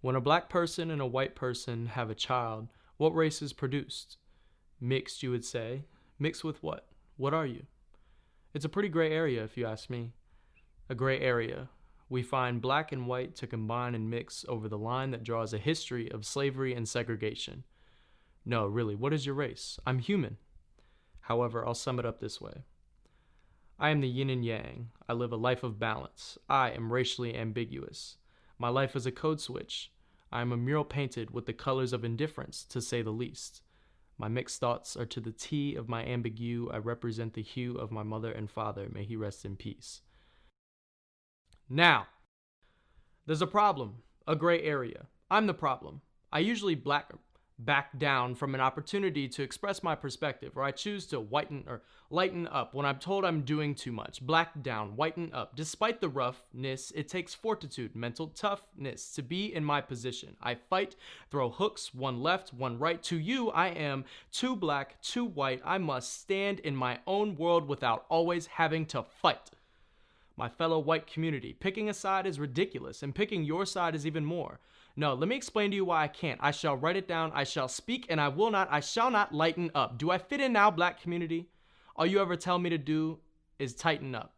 When a black person and a white person have a child, what race is produced? Mixed, you would say. Mixed with what? What are you? It's a pretty gray area, if you ask me. A gray area. We find black and white to combine and mix over the line that draws a history of slavery and segregation. No, really, what is your race? I'm human. However, I'll sum it up this way. I am the yin and yang. I live a life of balance. I am racially ambiguous. My life is a code switch. I am a mural painted with the colors of indifference, to say the least. My mixed thoughts are to the T of my ambigu. I represent the hue of my mother and father. May he rest in peace. Now, there's a problem, a gray area. I'm the problem. I usually back down from an opportunity to express my perspective, or I choose to lighten up when I'm told I'm doing too much. Black down, whiten up. Despite the roughness, it takes fortitude, mental toughness to be in my position. I fight, throw hooks, one left, one right. To you, I am too black, too white. I must stand in my own world without always having to fight. My fellow white community, picking a side is ridiculous, and picking your side is even more. No, let me explain to you why I can't. I shall write it down, I shall speak, and I shall not lighten up. Do I fit in now, black community? All you ever tell me to do is tighten up.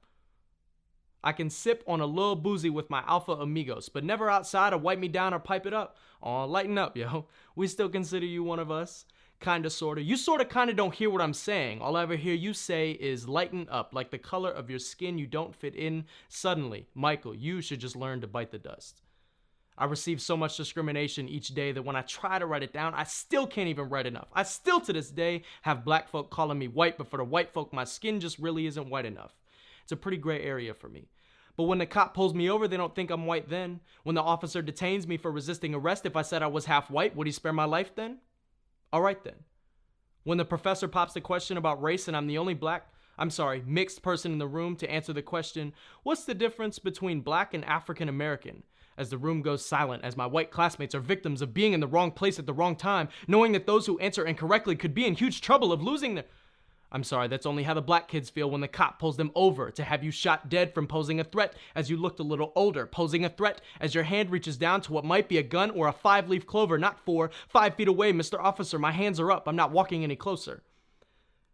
I can sip on a little boozy with my alpha amigos, but never outside or wipe me down or pipe it up. Aw, lighten up, yo. We still consider you one of us. Kinda, sorta. You sorta kinda don't hear what I'm saying. All I ever hear you say is lighten up, like the color of your skin. You don't fit in suddenly. Michael, you should just learn to bite the dust. I receive so much discrimination each day that when I try to write it down, I still can't even write enough. I still to this day have black folk calling me white, but for the white folk, my skin just really isn't white enough. It's a pretty gray area for me. But when the cop pulls me over, they don't think I'm white then. When the officer detains me for resisting arrest, if I said I was half white, would he spare my life then? All right then. When the professor pops the question about race and I'm the only mixed person in the room to answer the question, what's the difference between black and African American? As the room goes silent, as my white classmates are victims of being in the wrong place at the wrong time, knowing that those who answer incorrectly could be in huge trouble of losing their... That's only how the black kids feel when the cop pulls them over to have you shot dead from posing a threat as you looked a little older, posing a threat as your hand reaches down to what might be a gun or a 5-leaf clover, not 4, 5 feet away, Mr. Officer, my hands are up, I'm not walking any closer.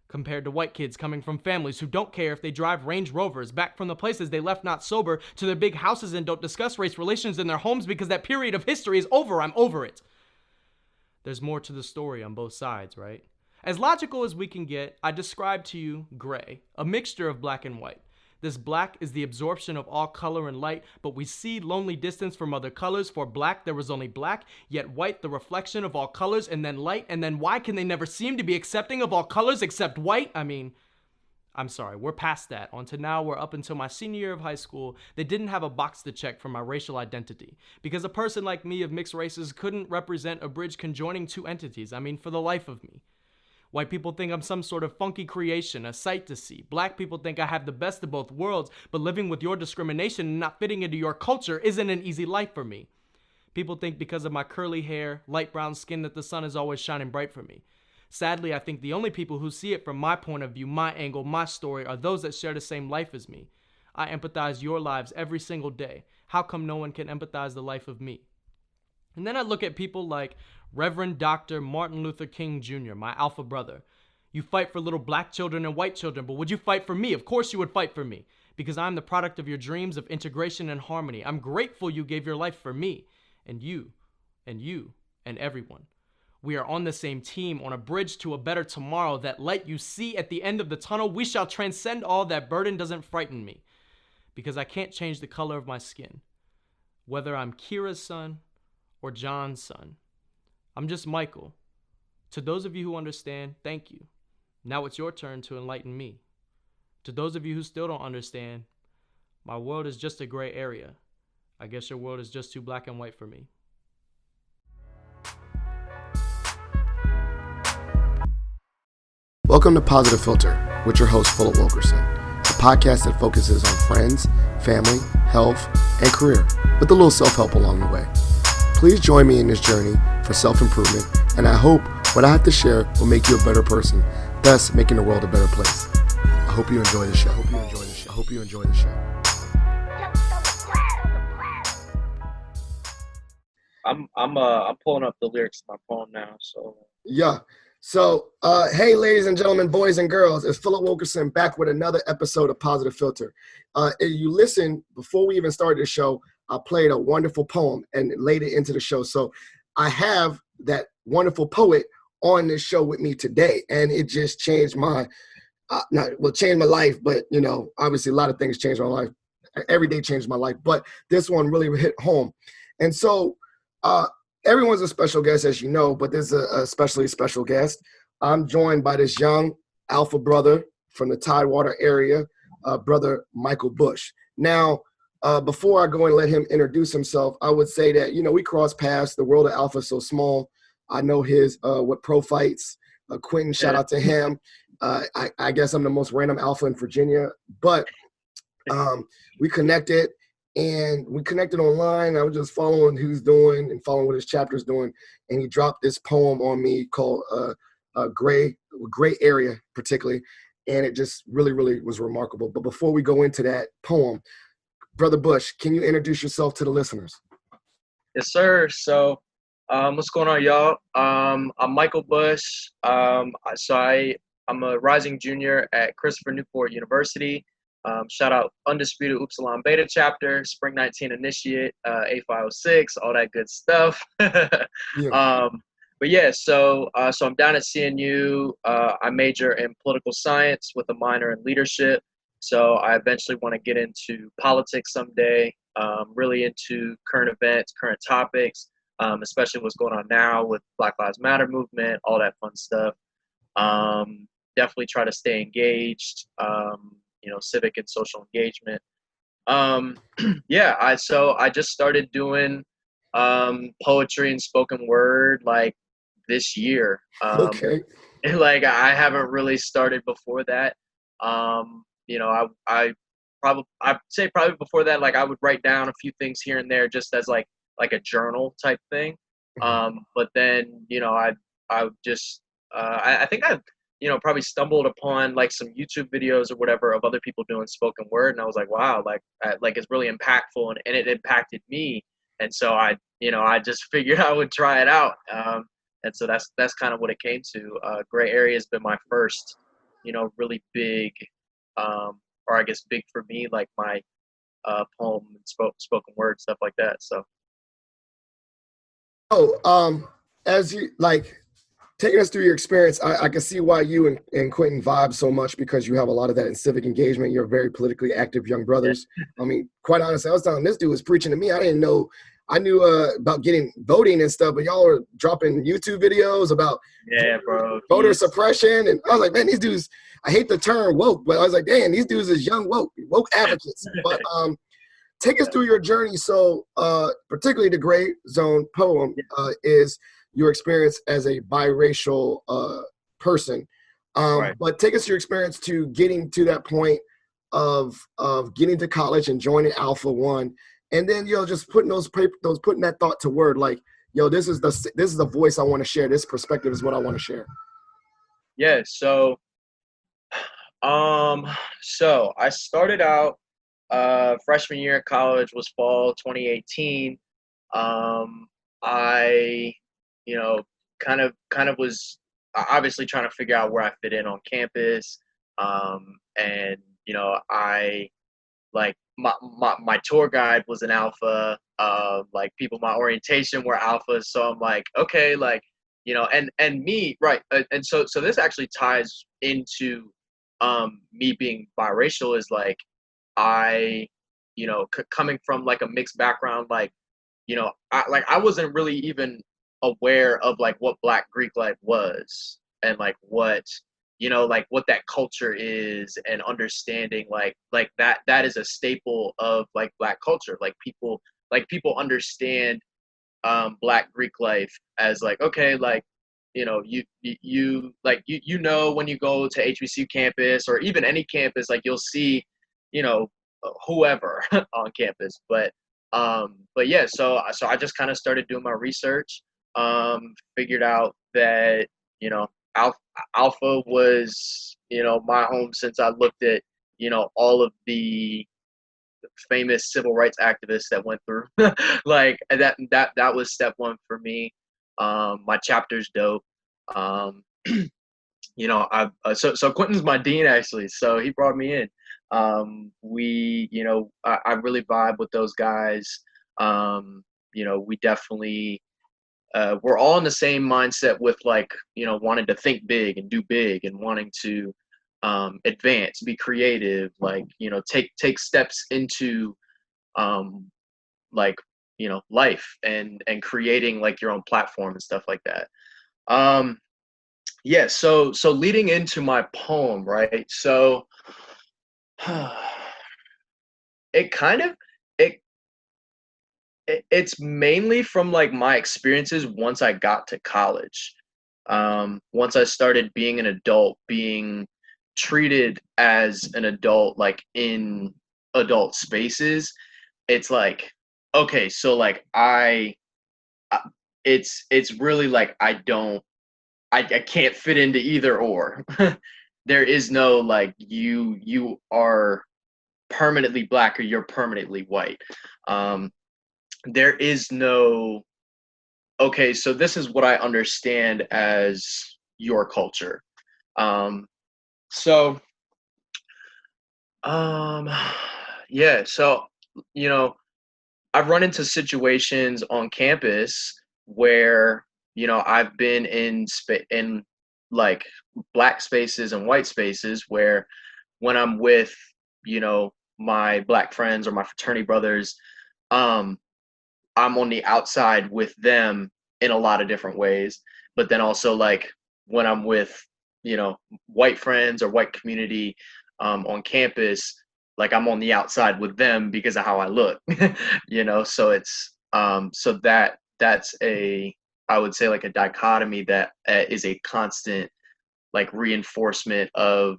Compared to white kids coming from families who don't care if they drive Range Rovers back from the places they left not sober to their big houses and don't discuss race relations in their homes because that period of history is over. I'm over it. There's more to the story on both sides, right? As logical as we can get, I describe to you gray, a mixture of black and white. This black is the absorption of all color and light, but we see lonely distance from other colors. For black, there was only black, yet white, the reflection of all colors, and then light, and then why can they never seem to be accepting of all colors except white? We're past that. On to now, we're up until my senior year of high school. They didn't have a box to check for my racial identity, because a person like me of mixed races couldn't represent a bridge conjoining two entities, for the life of me. White people think I'm some sort of funky creation, a sight to see. Black people think I have the best of both worlds, but living with your discrimination and not fitting into your culture isn't an easy life for me. People think because of my curly hair, light brown skin, that the sun is always shining bright for me. Sadly, I think the only people who see it from my point of view, my angle, my story, are those that share the same life as me. I empathize your lives every single day. How come no one can empathize the life of me? And then I look at people like Reverend Dr. Martin Luther King Jr., my alpha brother. You fight for little black children and white children, but would you fight for me? Of course you would fight for me, because I'm the product of your dreams of integration and harmony. I'm grateful you gave your life for me, and you, and everyone. We are on the same team, on a bridge to a better tomorrow. That light you see at the end of the tunnel, we shall transcend all. That burden doesn't frighten me, because I can't change the color of my skin, whether I'm Kira's son or John's son. I'm just Michael. To those of you who understand, thank you. Now it's your turn to enlighten me. To those of you who still don't understand, my world is just a gray area. I guess your world is just too black and white for me. Welcome to Positive Philter with your host, Philip Wilkerson, a podcast that focuses on friends, family, health, and career, with a little self-help along the way. Please join me in this journey for self-improvement, and I hope what I have to share will make you a better person, thus making the world a better place. I hope you enjoy the show. I'm pulling up the lyrics to my poem now. So Yeah. So, hey, ladies and gentlemen, boys and girls, it's Philip Wilkerson back with another episode of Positive Filter. If you listen, before we even started the show, I played a wonderful poem and laid it into the show. So I have that wonderful poet on this show with me today, and it just changed my, changed my life, but, obviously a lot of things changed my life. Every day changed my life, but this one really hit home. And so, uh, everyone's a special guest, as you know, but there's a especially special guest. I'm joined by this young alpha brother from the Tidewater area, brother Michael Bush. Now, before I go and let him introduce himself, I would say that, we cross paths. The world of alpha is so small. I know his what pro fights. Quentin, shout yeah, out to him. I guess I'm the most random alpha in Virginia, but we connected. And we connected online. I was just following who's doing and following what his chapter's doing. And he dropped this poem on me called Gray Area, particularly. And it just really, really was remarkable. But before we go into that poem, Brother Bush, can you introduce yourself to the listeners? yes, sir. So what's going on, y'all? I'm Michael Bush. I'm a rising junior at Christopher Newport University. Shout out Undisputed Upsilon Beta chapter, Spring 19 Initiate, A506, all that good stuff. Yeah. But yeah, so I'm down at CNU. I major in political science with a minor in leadership. So I eventually want to get into politics someday, really into current events, current topics, especially what's going on now with Black Lives Matter movement, all that fun stuff. Definitely try to stay engaged, civic and social engagement. Yeah, I just started doing poetry and spoken word like this year. Okay. And like I haven't really started before that. I'd say probably before that, like I would write down a few things here and there just as like a journal type thing. But then, I would just I think I've probably stumbled upon like some YouTube videos or whatever of other people doing spoken word, and I was like, wow, like it's really impactful, and it impacted me, and so I just figured I would try it out, and so that's kind of what it came to. Gray Area has been my first, really big, or I guess big for me, like my poem and spoken word stuff like that. So. As you taking us through your experience, I can see why you and Quentin vibe so much, because you have a lot of that in civic engagement. You're very politically active young brothers. Yeah. I mean, quite honestly, I was telling this dude was preaching to me. I didn't know. I knew about getting voting and stuff, but y'all were dropping YouTube videos about voter suppression. And I was like, man, these dudes, I hate the term woke, but I was like, damn, these dudes is young woke advocates. But take us through your journey. So particularly the Gray Zone poem is your experience as a biracial person. Right. But take us your experience to getting to that point of getting to college and joining Alpha One, and then just putting putting that thought to word, like, this is the voice I want to share. This perspective is what I want to share. Yeah. So I started out freshman year of college was fall 2018. I kind of was obviously trying to figure out where I fit in on campus. And I like my tour guide was an alpha. Like people my orientation were alphas, so I'm like, okay, like, and me, right. And so this actually ties into me being biracial, is like I coming from like a mixed background, like I wasn't really even aware of like what Black Greek life was, and like what like what that culture is, and understanding like that is a staple of like Black culture. Like people understand Black Greek life as like, okay, like you like when you go to HBCU campus or even any campus, like you'll see whoever on campus. But yeah, so I just kind of started doing my research, figured out that alpha was my home, since I looked at all of the famous civil rights activists that went through. Like that was step one for me. My chapter's dope. Um, I so Quentin's my dean actually, so he brought me in. I really vibe with those guys. We definitely we're all in the same mindset with like wanting to think big and do big and wanting to advance, be creative, like take steps into like life and creating like your own platform and stuff like that. Yeah, so leading into my poem, right? So it kind of it it's mainly from like my experiences once I got to college. Once I started being an adult, being treated as an adult, like in adult spaces, it's like, okay, so like it's really like I can't fit into either or. There is no like you are permanently black or you're permanently white. There is no, okay, so this is what I understand as your culture. Um, so um, yeah, so you know, I've run into situations on campus where I've been in like black spaces and white spaces where when I'm with my black friends or my fraternity brothers, um, I'm on the outside with them in a lot of different ways. But then also like when I'm with, white friends or white community on campus, like I'm on the outside with them because of how I look, so it's that's a, I would say like a dichotomy that is a constant like reinforcement of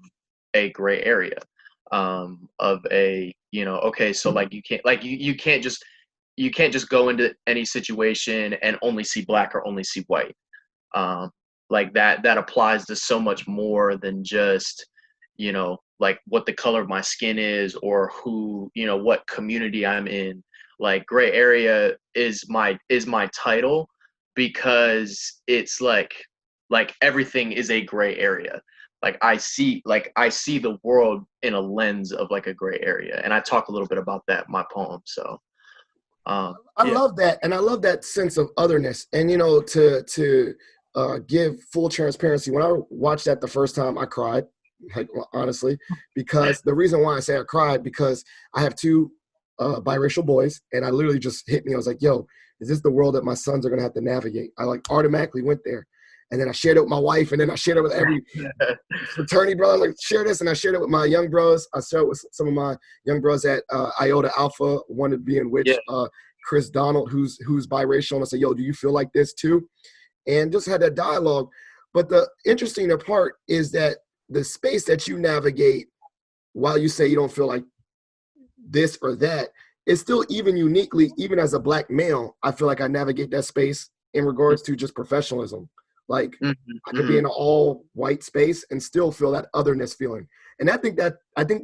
a gray area, of a, okay, so like you can't like you can't just go into any situation and only see black or only see white. Like that applies to so much more than just like what the color of my skin is or who what community I'm in. Like gray area is my title because it's like everything is a gray area. Like I see the world in a lens of like a gray area, and I talk a little bit about that in my poem. So I yeah. love that, and I love that sense of otherness. And to give full transparency, when I watched that the first time, I cried, like honestly, because the reason why I say I cried because I have two biracial boys, and I literally just hit me. I was like, "Yo, is this the world that my sons are gonna have to navigate?" I like automatically went there, and then I shared it with my wife, and then I shared it with every fraternity brother. Like share this, and I shared it with my young bros. I shared it with some of my young bros at Iota Alpha, one to be in which Yeah. Chris Donald, who's biracial, and I said, "Yo, do you feel like this too?" And just had that dialogue. But the interesting part is that the space that you navigate, while you say you don't feel like this or that, is still even uniquely, even as a black male, I feel like I navigate that space in regards to just professionalism. Like I could be Mm-hmm. in an all white space and still feel that otherness feeling. And I think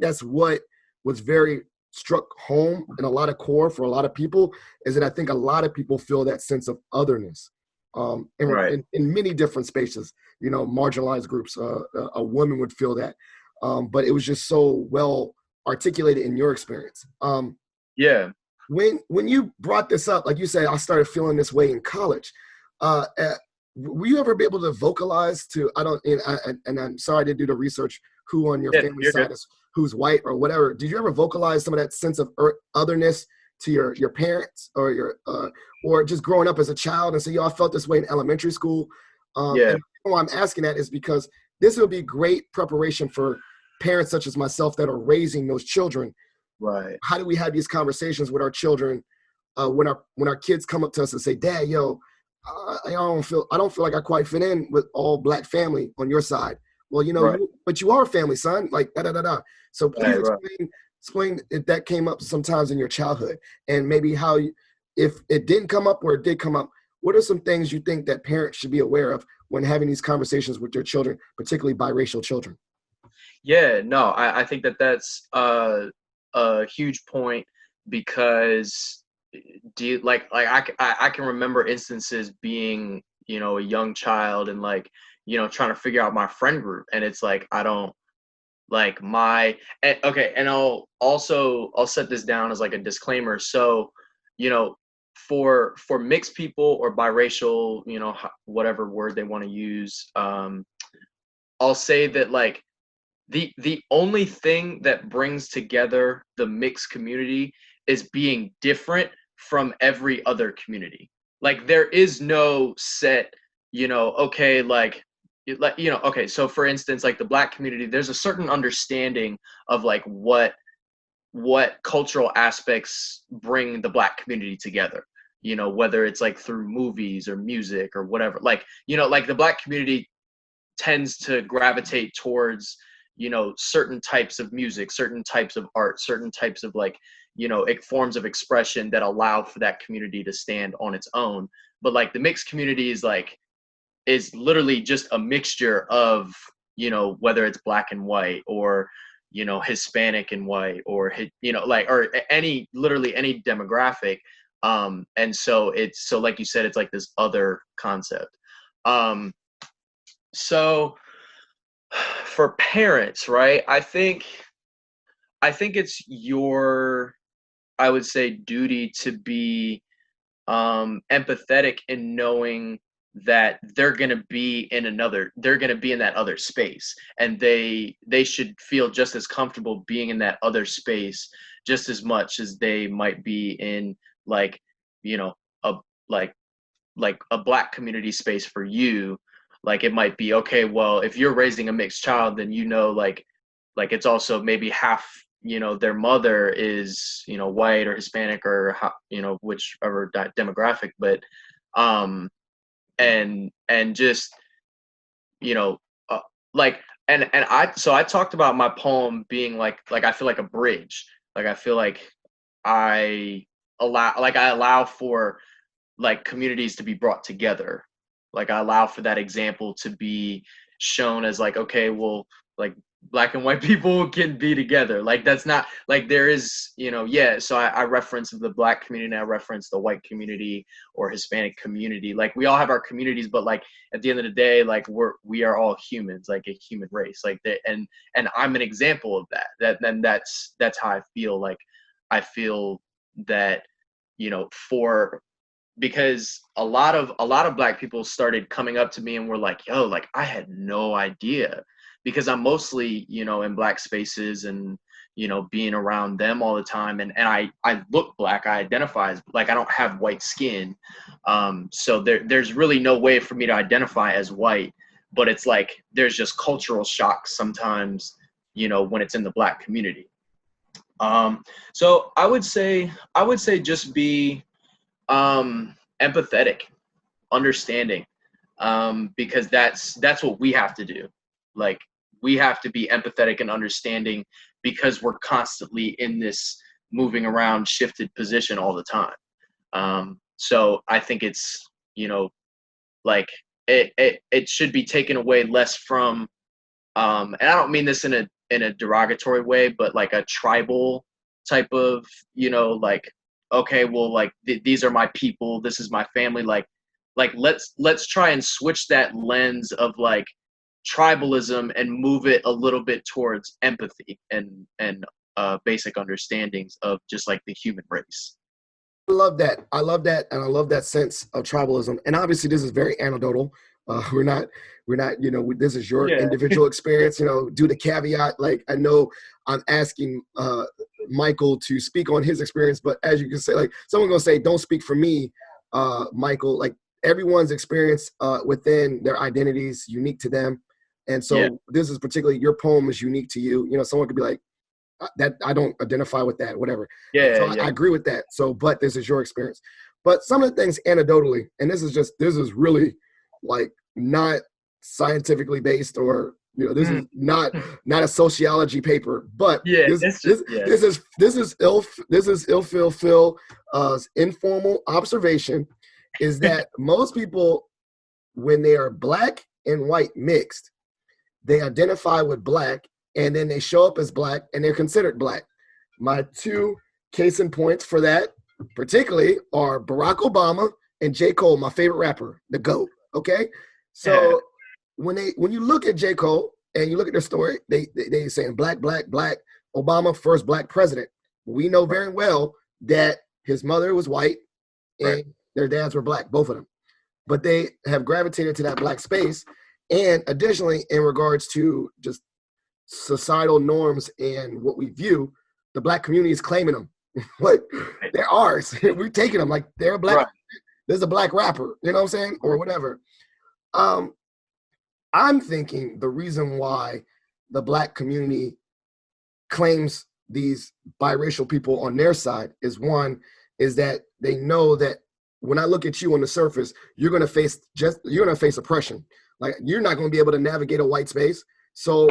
that's what was very struck home in a lot of core for a lot of people, is that I think a lot of people feel that sense of otherness Right. in many different spaces, marginalized groups. A woman would feel that. But it was just so well articulated in your experience. Yeah. When you brought this up, like you said, I started feeling this way in college. Uh, uh, were you ever be able to vocalize to? I don't, and I'm sorry I didn't do the research. Who on your Yeah. family You're good. side is who's white or whatever? Did you ever vocalize some of that sense of otherness to your parents or your or just growing up as a child and say, "Yo, I felt this way in elementary school." Yeah. And why I'm asking that is because this will be great preparation for parents such as myself that are raising those children. Right. How do we have these conversations with our children when our kids come up to us and say, "Dad, yo, I don't feel like I quite fit in with all black family on your side." Well, Right. but you are a family, son. Like da da da da. So please Right. Right. explain if that came up sometimes in your childhood, and maybe how if it didn't come up or it did come up. What are some things you think that parents should be aware of when having these conversations with their children, particularly biracial children? Yeah. No, I think that that's a huge point. because do you I can remember instances being, you know, a young child and like, you know, trying to figure out my friend group, and it's like I don't like my and, okay, and I'll set this down as like a disclaimer. So, you know, for mixed people or biracial, you know, whatever word they want to use, I'll say that like the only thing that brings together the mixed community is being different from every other community. Like there is no set, you know, okay, like you know, okay, so for instance, like the Black community, there's a certain understanding of like what cultural aspects bring the Black community together. You know, whether it's like through movies or music or whatever. Like, you know, like the Black community tends to gravitate towards, you know, certain types of music, certain types of art, certain types of like, you know, forms of expression that allow for that community to stand on its own. But like the mixed community is literally just a mixture of, you know, whether it's Black and white or, you know, Hispanic and white or, you know, like, or any, literally any demographic. And so it's, so like you said, it's like this other concept. So for parents, right? I think it's your, I would say, duty to be empathetic in knowing that they're gonna be in that other space, and they should feel just as comfortable being in that other space just as much as they might be in, like, you know, a like like a Black community space for you. Like it might be, okay, well, if you're raising a mixed child, then, you know, like it's also maybe half, you know, their mother is, you know, white or Hispanic or, you know, whichever demographic. But and just, you know, like, and I talked about my poem being like I feel like a bridge. Like I feel like I I allow for like communities to be brought together. Like I allow for that example to be shown as like, okay, well, like Black and white people can be together. Like that's not like there is, you know, yeah. So I reference the Black community, and I reference the white community or Hispanic community. Like we all have our communities, but like at the end of the day, like we are all humans, like a human race. Like that, and I'm an example of that. Then that's how I feel. Like I feel that, you know, because a lot of Black people started coming up to me and were like, yo, like I had no idea, because I'm mostly, you know, in Black spaces and, you know, being around them all the time, and I look Black, I identify as, like, I don't have white skin, so there's really no way for me to identify as white. But it's like there's just cultural shocks sometimes, you know, when it's in the Black community. So I would say just be empathetic, understanding, because that's what we have to do. Like we have to be empathetic and understanding, because we're constantly in this moving around, shifted position all the time. So I think it's, you know, like it should be taken away less from, and I don't mean this in a derogatory way, but like a tribal type of, you know, like, okay, well, like these are my people, this is my family, like let's try and switch that lens of like tribalism and move it a little bit towards empathy and basic understandings of just like the human race. I love that. I love that, and I love that sense of tribalism. And obviously, this is very anecdotal. We're not. You know, this is your Yeah. individual experience. You know, due to caveat, like I know I'm asking Michael to speak on his experience, but as you can say, like someone gonna say, "Don't speak for me, Michael." Like everyone's experience within their identity is unique to them, and Yeah. so this is particularly your poem is unique to you. You know, someone could be like, that I don't identify with that, whatever. Yeah. So I Yeah. agree with that. So, but this is your experience. But some of the things anecdotally, and this is really like not scientifically based, or you know, this is Mm. not a sociology paper, but Yeah. this It's just this yeah. this is ill Phil informal observation is that most people, when they are Black and white mixed, they identify with Black, and then they show up as Black and they're considered Black. My two case in points for that, particularly, are Barack Obama and J. Cole, my favorite rapper, the GOAT. Okay, so when you look at J. Cole and you look at their story, they saying black, black, black. Obama, first black president. We know very well that his mother was white and their dads were black, both of them. But they have gravitated to that black space. And additionally, in regards to just societal norms and what we view, the black community is claiming them. Like, they're ours. We're taking them like they're black. Right. There's a black rapper, you know what I'm saying? Or whatever. I'm thinking the reason why the black community claims these biracial people on their side is that they know that when I look at you on the surface, you're gonna face oppression. Like, you're not gonna be able to navigate a white space. So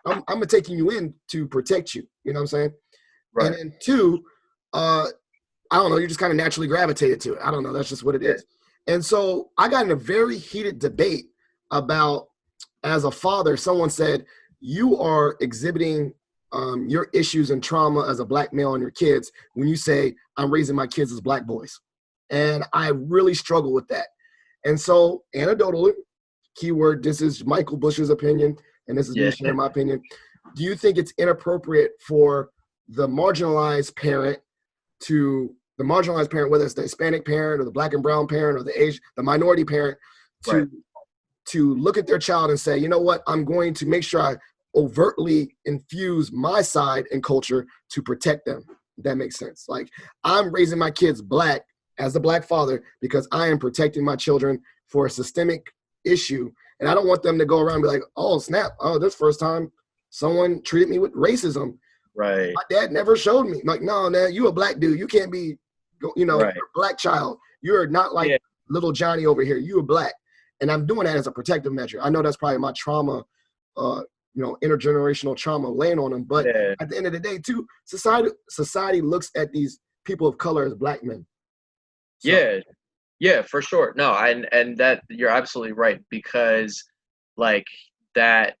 I'm gonna taking you in to protect you. You know what I'm saying? Right. And then two, I don't know, you just kind of naturally gravitated to it. I don't know, that's just what it is. And so I got in a very heated debate about, as a father, someone said, you are exhibiting your issues and trauma as a black male on your kids when you say, I'm raising my kids as black boys. And I really struggle with that. And so, anecdotally, keyword, this is Michael Bush's opinion, and this is me sharing my opinion. Do you think it's inappropriate for the marginalized parent, whether it's the Hispanic parent or the black and brown parent or the minority parent, to look at their child and say, you know what, I'm going to make sure I overtly infuse my side and culture to protect them? That makes sense. Like, I'm raising my kids black as a black father because I am protecting my children for a systemic issue. And I don't want them to go around and be like, oh, snap. Oh, this first time someone treated me with racism. Right. My dad never showed me. Like, no, you a black dude. You can't be, you're a black child. You're not like little Johnny over here. You are black. And I'm doing that as a protective measure. I know that's probably my trauma, intergenerational trauma laying on them. But at the end of the day, too, society looks at these people of color as black men. So. Yeah, for sure. No, and that you're absolutely right, because like that,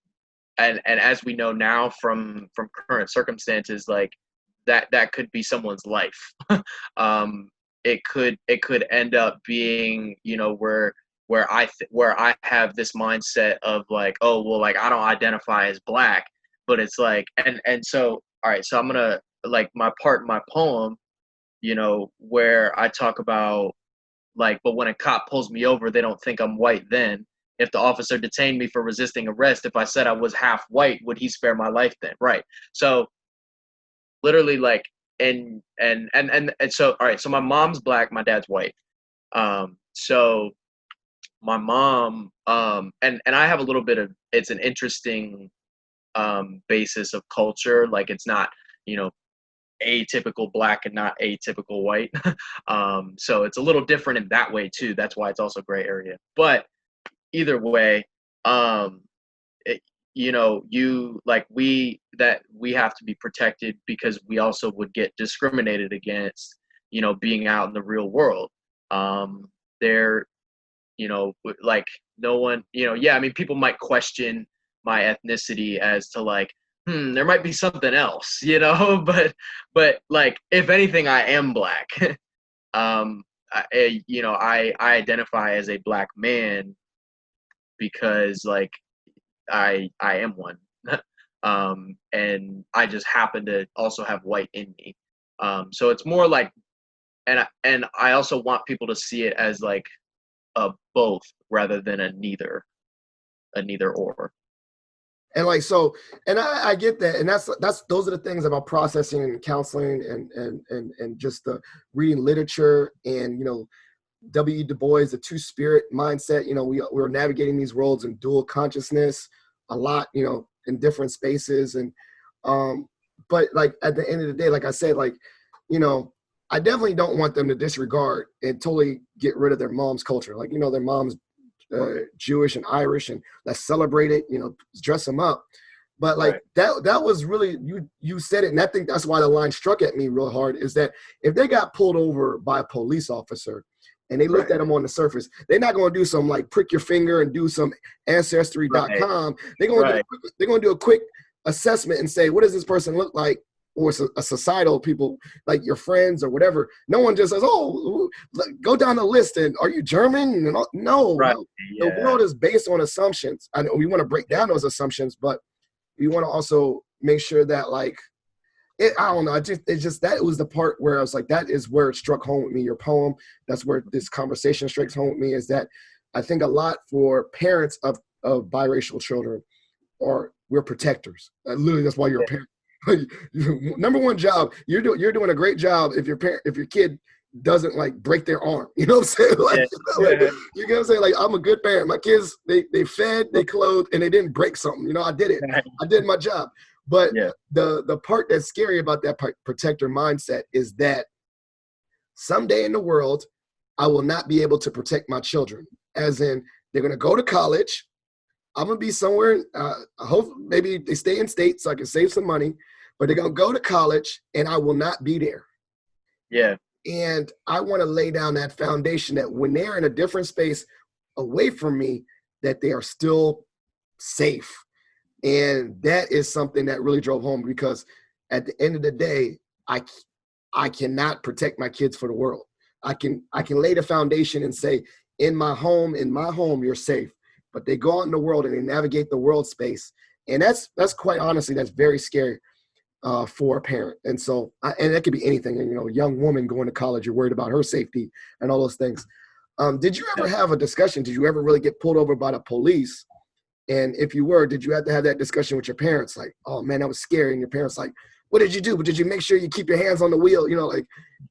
and as we know now from current circumstances, like that could be someone's life. It could end up being, where I have this mindset of like, oh, well, like I don't identify as black, but it's like, and so, all right, so I'm gonna, like, my part in my poem, where I talk about, like, but when a cop pulls me over, they don't think I'm white then. If the officer detained me for resisting arrest, if I said I was half white, would he spare my life then? Right. So literally, like, and so, all right, so my mom's black, my dad's white. So my mom, and I have a little bit of, it's an interesting basis of culture. Like, it's not, atypical black and not atypical white. So it's a little different in that way too. That's why it's also gray area. But either way, we have to be protected because we also would get discriminated against, being out in the real world. Like, no one, I mean, people might question my ethnicity as to like, there might be something else, but like, if anything, I am black. I identify as a black man because, like, I am one. And I just happen to also have white in me. So it's more like, and I also want people to see it as like a both rather than a neither or. And like, so, and I get that. And those are the things about processing and counseling and just the reading literature and, W. E. Du Bois, the two-spirit mindset. We're navigating these worlds in dual consciousness a lot, in different spaces. And, but like, at the end of the day, like I said, like, I definitely don't want them to disregard and totally get rid of their mom's culture. Like, their mom's Jewish and Irish, and let's celebrate it, dress them up. But like, that was really, you said it. And I think that's why the line struck at me real hard, is that if they got pulled over by a police officer and they looked at them on the surface, they're not going to do some like prick your finger and do some ancestry.com. They're going to do a quick assessment and say, what does this person look like? or a societal people like your friends or whatever. No one just says, "Oh, go down the list." And are you German? And no, Right. no. The Yeah. world is based on assumptions. I know we want to break down those assumptions, but we want to also make sure that like I don't know. It's just that was the part where I was like, that is where it struck home with me. Your poem, that's where this conversation strikes home with me. Is that I think a lot for parents of biracial children are we're protectors. Literally, that's why you're a parent. Number one job, you're doing a great job if your kid doesn't like break their arm. You know what I'm saying? Like, Yeah. you know what I'm saying? Like I'm a good parent. My kids, they fed, they clothed, and they didn't break something. You know, I did it. I did my job. But Yeah. the part that's scary about that protector mindset is that someday in the world, I will not be able to protect my children. As in, they're going to go to college. I'm going to be somewhere. I hope maybe they stay in state so I can save some money. But they're going to go to college, and I will not be there. Yeah. And I want to lay down that foundation that when they're in a different space away from me, that they are still safe. And that is something that really drove home because at the end of the day, I cannot protect my kids for the world. I can lay the foundation and say, in my home, you're safe. But they go out in the world and they navigate the world space. And that's quite honestly, that's very scary for a parent. And so, and that could be anything, you know, a young woman going to college, you're worried about her safety and all those things. Did you ever have a discussion? Did you ever really get pulled over by the police? And if you were, did you have to have that discussion with your parents? Like, oh man, that was scary. And your parents like, what did you do? But did you make sure you keep your hands on the wheel? You know, like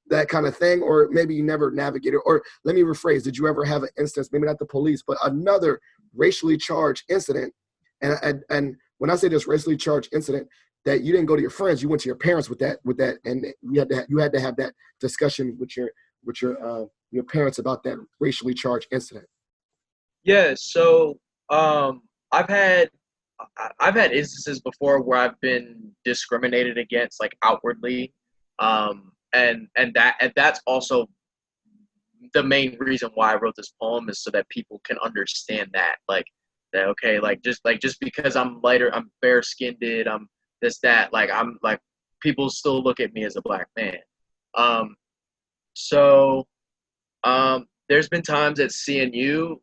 that kind of thing. Or maybe you never navigated. Or let me rephrase. Did you ever have an instance, maybe not the police, but another racially charged incident? And when I say this racially charged incident, that you didn't go to your friends, you went to your parents with that, and you had to have that discussion with your parents about that racially charged incident. Yeah. So I've had instances before where I've been discriminated against, like outwardly, and that's also the main reason why I wrote this poem, is so that people can understand that, like that. Okay, just because I'm lighter, I'm fair skinned, I'm this that, like I'm like people still look at me as a black man. Um, so there's been times at CNU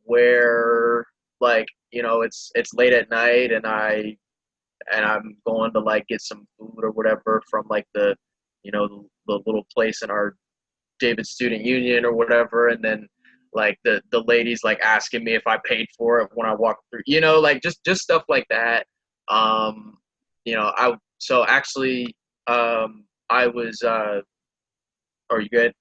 where like it's late at night and I'm going to like get some food or whatever from like the little place in our David Student Union or whatever, and then like the ladies like asking me if I paid for it when I walk through, like just stuff like that. I so actually I was are you good?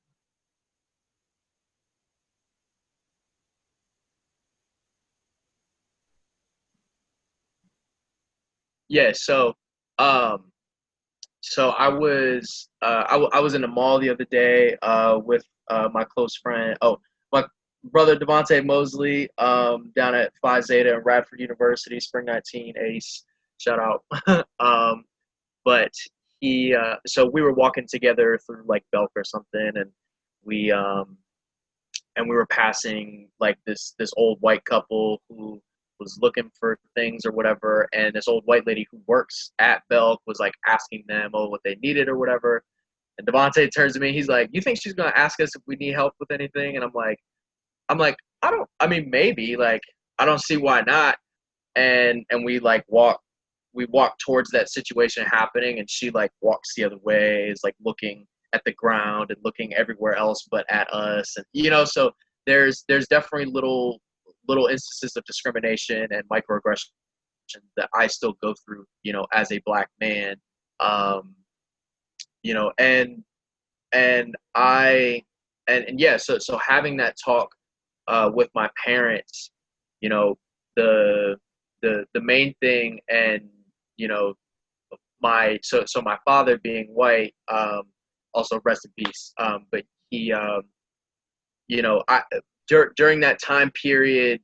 Yeah, um so I was in the mall the other day with my close friend. Oh, my brother Devontae Mosley down at Phi Zeta and Radford University, Spring 19 Ace. Shout out. But so we were walking together through like Belk or something, and we um we were passing like this old white couple who was looking for things or whatever, and this old white lady who works at Belk was like asking them what they needed or whatever. And Devontae turns to me, he's like, "You think she's gonna ask us if we need help with anything?" And I'm like, I mean, maybe, like, I don't see why not. And we walk towards that situation happening, and she like walks the other way, is like looking at the ground and looking everywhere else but at us. And so there's definitely little instances of discrimination and microaggression that I still go through, as a black man. um you know and I and yeah, so having that talk with my parents, you know the the main thing. And you know my father being white, also rest in peace, but he I during that time period,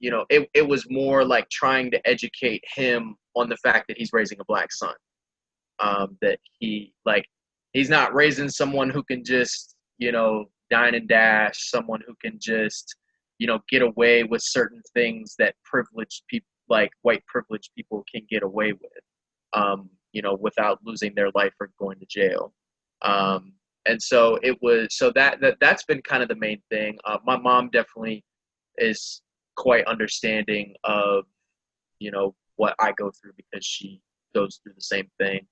it was more like trying to educate him on the fact that he's raising a black son, that he's not raising someone who can just dine and dash, someone who can just get away with certain things that privileged people, like white privileged people, can get away with. without losing their life or going to jail. And so that's been kind of the main thing. My mom definitely is quite understanding of, what I go through because she goes through the same thing.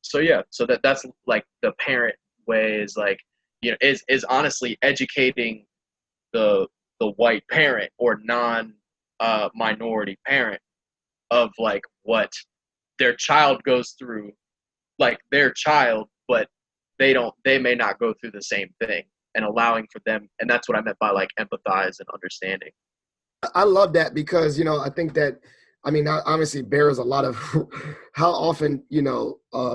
So yeah, so that's like the parent way is like, is honestly educating the white parent or non minority parent of like what their child goes through, like their child, but they may not go through the same thing, and allowing for them. And that's what I meant by like empathize and understanding. I love that because, I think that, I mean, that obviously bears a lot of how often,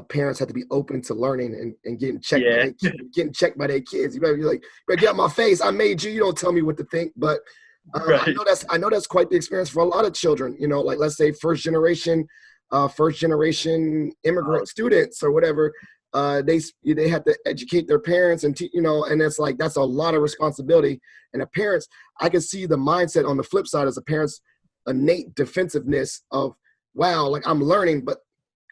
parents have to be open to learning and Yeah. getting checked by their kids. You better be like, you better get out my face. I made you. You don't tell me what to think. But Right. I know that's quite the experience for a lot of children. Like let's say first generation immigrant students or whatever. They have to educate their parents and and it's like that's a lot of responsibility. And the parents, I can see the mindset on the flip side as a parent's innate defensiveness of, wow, like I'm learning, but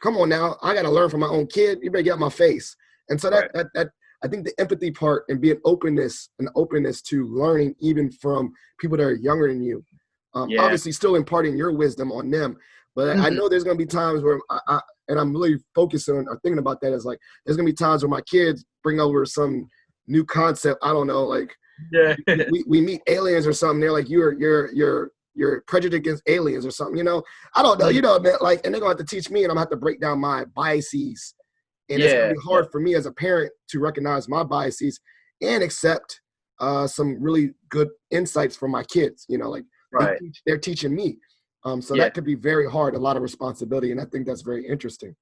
come on now, I got to learn from my own kid. You better get out my face. And so Right. that I think the empathy part and being openness to learning even from people that are younger than you, Yeah. obviously still imparting your wisdom on them. But I Mhm. know there's going to be times where and I'm really focused on or thinking about that as like, there's going to be times where my kids bring over some new concept. I don't know, like Yeah. we meet aliens or something. They're like, you're prejudiced against aliens or something. I don't know, man, like, and they're going to have to teach me and I'm going to have to break down my biases. And it's going Yeah. to be hard for me as a parent to recognize my biases and accept some really good insights from my kids. Like Right. they're teaching me. So Yeah. that could be very hard, a lot of responsibility. And I think that's very interesting.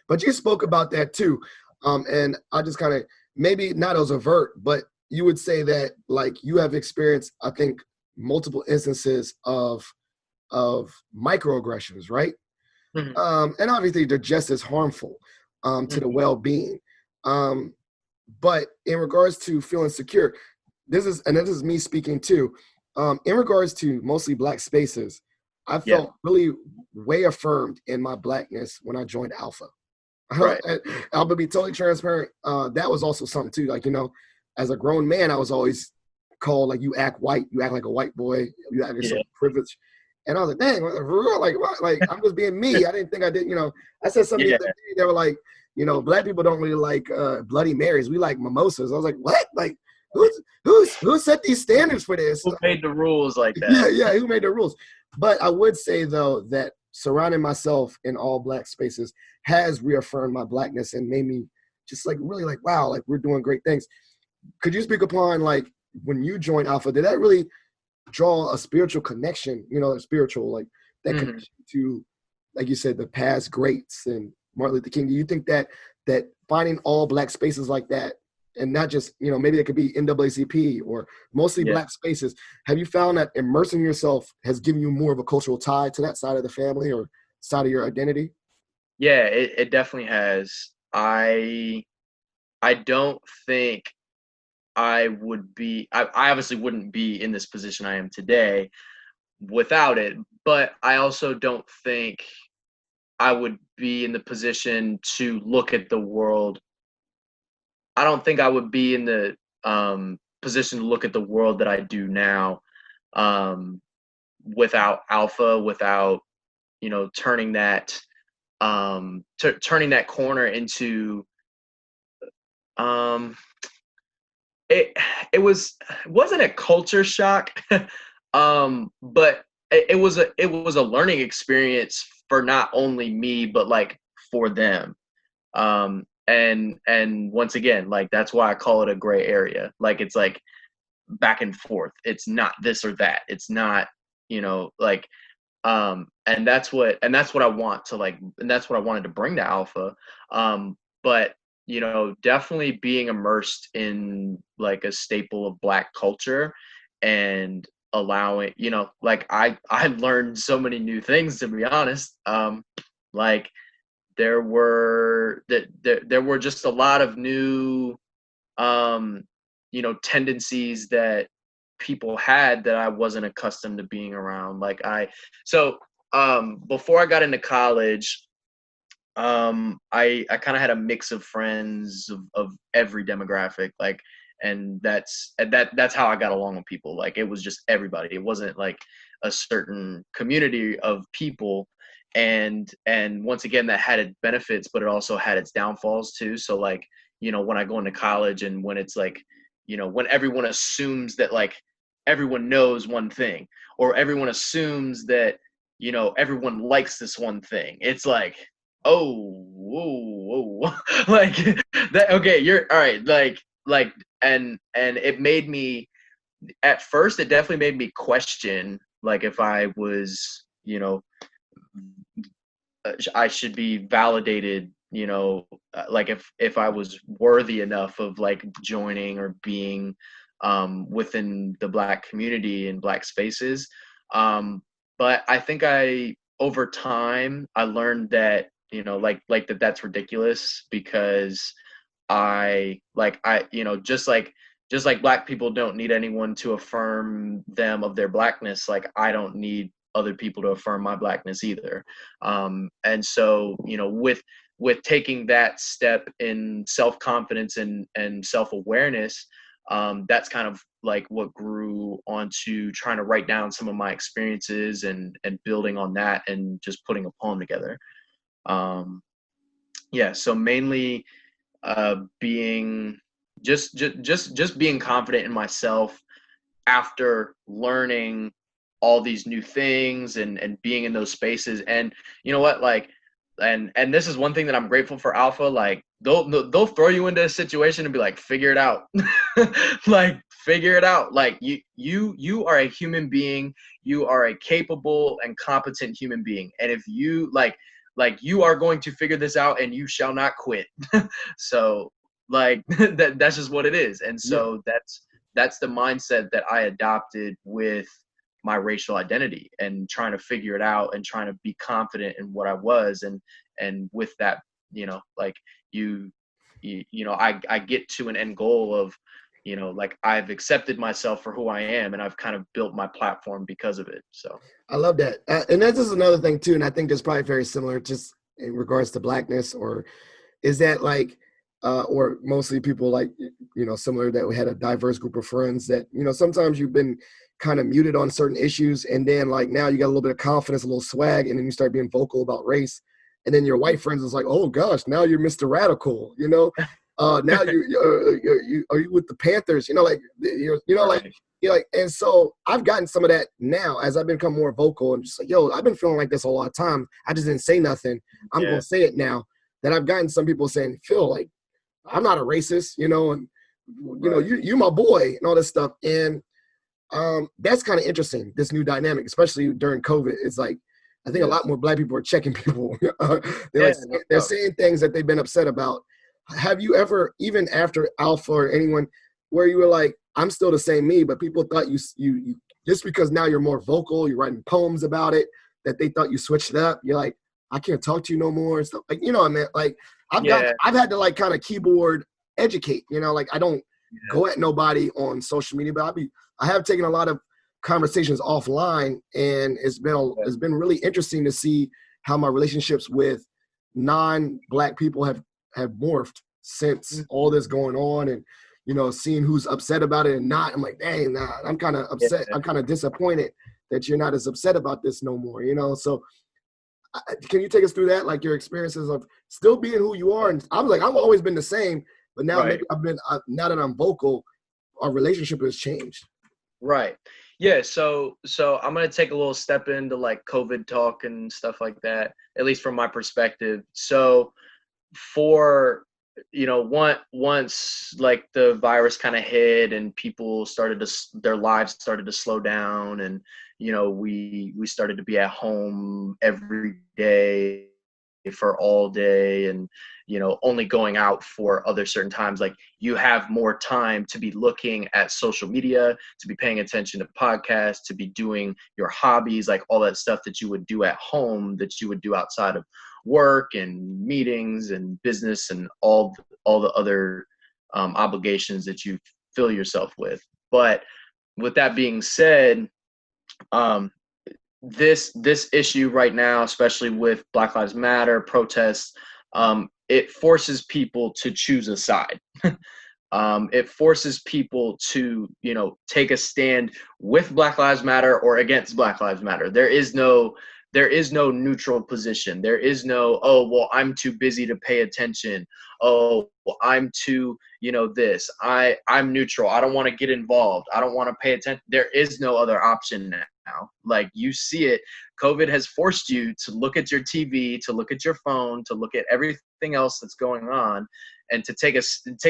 But you spoke about that too. And I just kind of, maybe not as overt, but you would say that like you have experienced, I think, multiple instances of microaggressions, right? Mhm. And obviously they're just as harmful to the Mhm. well-being. But in regards to feeling secure, this is me speaking too. In regards to mostly Black spaces, I Yeah. felt really way affirmed in my Blackness when I joined Alpha. Right. I'll be totally transparent. That was also something too. Like, as a grown man, I was always called like, you act white, you act like a white boy, you act like Yeah. so privileged. And I was like, dang, for real? Like, what? Like I'm just being me. I didn't think I did. I said something the Yeah. other day. They were like, Black people don't really like Bloody Marys. We like mimosas. I was like, what? Like, who set these standards for this? Who made the rules like Yeah, that? yeah. Who made the rules? But I would say though that surrounding myself in all Black spaces has reaffirmed my Blackness and made me just like really like, wow, like we're doing great things. Could you speak upon like when you joined Alpha, did that really draw a spiritual connection, a spiritual, like that Mhm. connection to, like you said, the past greats and Martin Luther King? Do you think that finding all Black spaces like that, and not just, maybe it could be NAACP or mostly Yeah. Black spaces, have you found that immersing yourself has given you more of a cultural tie to that side of the family or side of your identity? Yeah, it definitely has. I don't think I obviously wouldn't be in this position I am today without it, but I also don't think I would be in the position to look at the world. I don't think I would be in the position to look at the world that I do now, um, without Alpha, without turning that turning that corner into um, it. It wasn't a culture shock, but it was a learning experience for not only me but like for them. And once again, like that's why I call it a gray area. Like it's like back and forth. It's not this or that. It's not, like and that's what I want to like, and that's what I wanted to bring to Alpha. But definitely being immersed in like a staple of Black culture and allowing, like I learned so many new things, to be honest. Like there were just a lot of new tendencies that people had that I wasn't accustomed to being around. Before I got into college, I kind of had a mix of friends of every demographic, like, and that's how I got along with people. Like, it was just everybody. It wasn't like a certain community of people. And once again, that had its benefits, but it also had its downfalls too. So like, when I go into college and when it's like, when everyone assumes that like everyone knows one thing, or everyone assumes that, everyone likes this one thing. It's like, oh, whoa, whoa. Like that. Okay, you're all right. Like, and it made me, at first it definitely made me question, like, if I was, I should be validated, like if I was worthy enough of like joining or being within the Black community and Black spaces. But I think over time I learned that, like that's ridiculous, because just like Black people don't need anyone to affirm them of their Blackness, like I don't need other people to affirm my Blackness either. And so, with taking that step in self-confidence and self-awareness, that's kind of like what grew onto trying to write down some of my experiences and building on that and just putting a poem together. Yeah, so mainly being just being confident in myself after learning all these new things and being in those spaces. And you know what, like, and this is one thing that I'm grateful for Alpha. Like, they'll throw you into a situation and be like, figure it out. Like, figure it out. Like, you are a human being. You are a capable and competent human being, and if you like you are going to figure this out and you shall not quit. So like that's just what it is. And Yeah, so that's the mindset that I adopted with my racial identity, and trying to figure it out and trying to be confident in what I was. And with that, like, I get to an end goal of, like, I've accepted myself for who I am, and I've kind of built my platform because of it. So I love that. And that's just another thing too. And I think that's probably very similar just in regards to Blackness, or is that like, or mostly people like, similar, that we had a diverse group of friends that, sometimes you've been kind of muted on certain issues. And then like now you got a little bit of confidence, a little swag, and then you start being vocal about race. And then your white friends is like, oh gosh, now you're Mr. Radical, now you are you with the Panthers, like, like, right. like, and so I've gotten some of that now as I've become more vocal and just like, yo, I've been feeling like this a lot of time. I just didn't say nothing. I'm going Yeah. to say it now. That I've gotten some people saying, Phil, like, I'm not a racist, and Right. you my boy and all this stuff. And that's kind of interesting, this new dynamic, especially during COVID. It's like, I think a Yeah. lot more Black people are checking people. They're Yeah, like, no they're doubt. saying things that they've been upset about. Have you ever, even after Alpha or anyone, where you were like, I'm still the same me, but people thought you just because now you're more vocal, you're writing poems about it, that they thought you switched it up. You're like, I can't talk to you no more and stuff. Like, what I mean? Like, Yeah. I've had to like kind of keyboard educate, like I don't Yeah. go at nobody on social media, but I have taken a lot of conversations offline, and Yeah. it's been really interesting to see how my relationships with non-Black people have morphed since Mhm. all this going on. And seeing who's upset about it and not. I'm like, dang, nah, I'm kind of upset. Yeah. I'm kind of disappointed that you're not as upset about this no more. So can you take us through that, like your experiences of still being who you are? And I was like, I've always been the same, but now maybe Right. now that I'm vocal, our relationship has changed. Right. Yeah. So I'm gonna take a little step into like COVID talk and stuff like that, at least from my perspective. So for once like the virus kind of hit and people started their lives started to slow down, and we started to be at home every day for all day, and only going out for other certain times. Like, you have more time to be looking at social media, to be paying attention to podcasts, to be doing your hobbies, like all that stuff that you would do at home that you would do outside of work and meetings and business and all the other obligations that you fill yourself with. But with that being said, um, this issue right now, especially with Black Lives Matter protests, it forces people to choose a side. It forces people to, take a stand with Black Lives Matter or against Black Lives Matter. There is no neutral position. There is no, oh, well, I'm too busy to pay attention. Oh, well, I'm too, this. I'm neutral. I don't want to get involved. I don't want to pay attention. There is no other option now. Like, you see it. COVID has forced you to look at your TV, to look at your phone, to look at everything else that's going on, and to take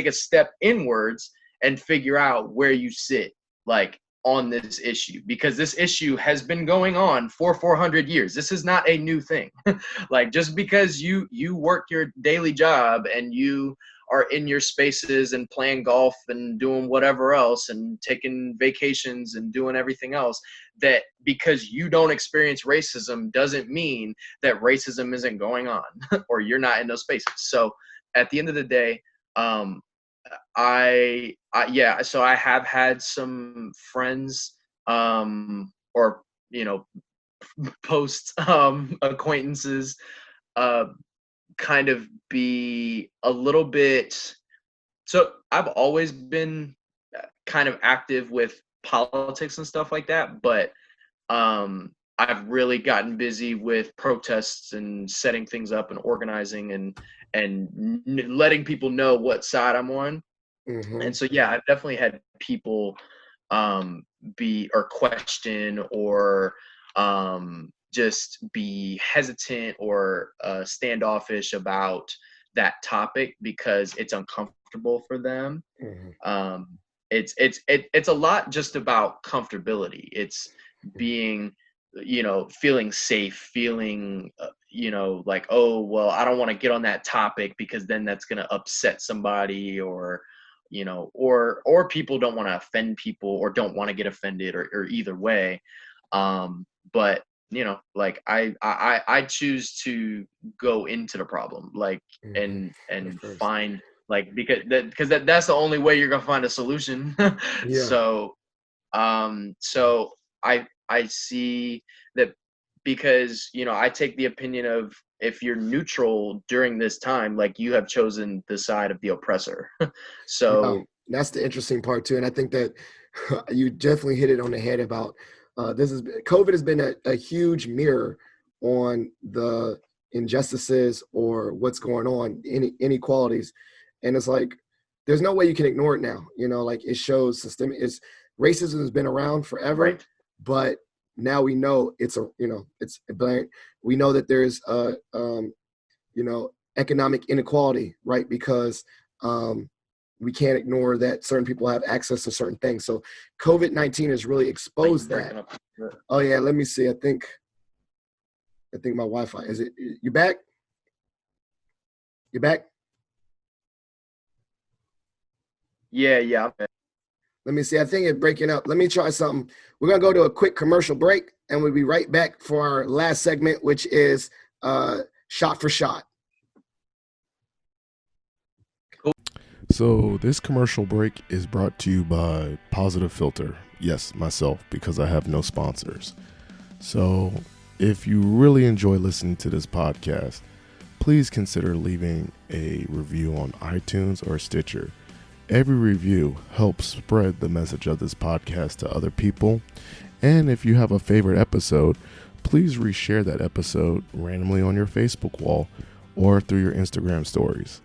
a step inwards and figure out where you sit, like, on this issue, because this issue has been going on for 400 years. This is not a new thing. Like, just because you work your daily job and you are in your spaces and playing golf and doing whatever else and taking vacations and doing everything else, that because you don't experience racism doesn't mean that racism isn't going on or you're not in those spaces. So at the end of the day, so I have had some friends, or, post, acquaintances, kind of be a little bit. So I've always been kind of active with politics and stuff like that, but I've really gotten busy with protests and setting things up and organizing and letting people know what side I'm on. Mm-hmm. And so, yeah, I've definitely had people be or question or just be hesitant or standoffish about that topic because it's uncomfortable for them. Mm-hmm. It's a lot just about comfortability. It's being, feeling safe, feeling, like, oh, well, I don't want to get on that topic because then that's going to upset somebody, or, or people don't want to offend people or don't want to get offended, or either way. But, like, I choose to go into the problem, like, Mm-hmm. and find, like, because that's the only way you're gonna find a solution. Yeah. So so I see that, because I take the opinion of, if you're neutral during this time, like, you have chosen the side of the oppressor. Yeah, So that's the interesting part too, and I think that you definitely hit it on the head about COVID has been a huge mirror on the injustices or what's going on, inequalities, and it's like there's no way you can ignore it now. Like, it shows systemic. Racism has been around forever, right, but now we know it's blank. We know that there's economic inequality, right? Because we can't ignore that certain people have access to certain things. So COVID-19 has really exposed that. Oh yeah, let me see. I think my Wi-Fi, is it? You back? You back? yeah. Let me see. I think it's breaking up. Let me try something. We're gonna go to a quick commercial break, and we'll be right back for our last segment, which is shot for shot. So this commercial break is brought to you by Positive Philter. Yes, myself, because I have no sponsors. So if you really enjoy listening to this podcast, please consider leaving a review on iTunes or Stitcher. Every review helps spread the message of this podcast to other people. And if you have a favorite episode, please reshare that episode randomly on your Facebook wall or through your Instagram stories.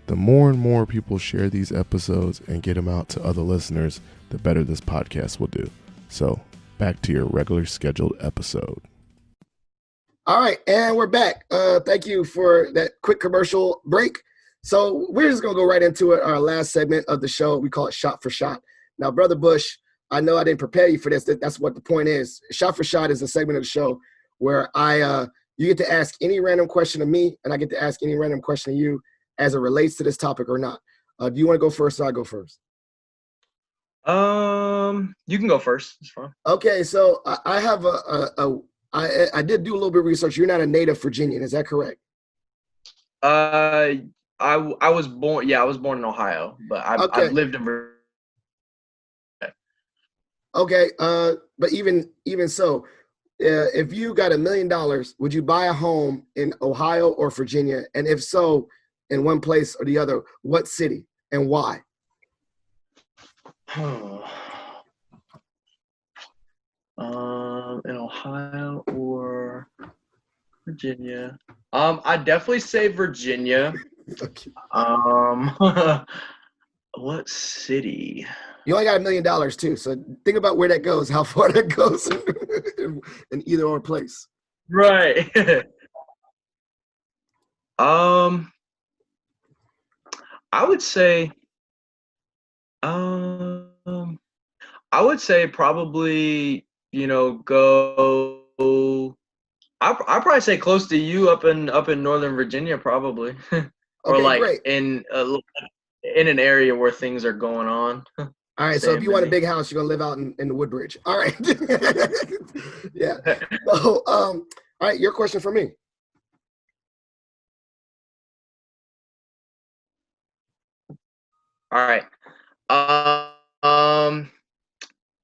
The more and more people share these episodes and get them out to other listeners, the better this podcast will do. So, back to your regular scheduled episode. All right, and we're back. Thank you for that quick commercial break. So we're just going to go right into it, our last segment of the show. We call it Shot for Shot. Now, Brother Bush, I know I didn't prepare you for this. That's what the point is. Shot for Shot is a segment of the show where you get to ask any random question of me, and I get to ask any random question of you as it relates to this topic or not. Do you want to go first or I go first? You can go first. It's fine. Okay, so I have I did do a little bit of research. You're not a native Virginian, is that correct? I was born. Yeah, I was born in Ohio, but I've lived in Virginia. Okay, but even so, if you got $1 million, would you buy a home in Ohio or Virginia? And if so, in one place or the other, what city and why? In Ohio or Virginia. I'd definitely say Virginia. Okay. What city? You only got $1 million too, so think about where that goes, how far that goes in either or place. Right. I would say, I would say probably, go. I'd probably say close to you up in Northern Virginia, probably, or Okay, like great. in an area where things are going on. All right, so if Same you to want a me. big house, you're gonna live out in the Woodbridge. All right. Yeah. So, all right, your question for me. All right. Um.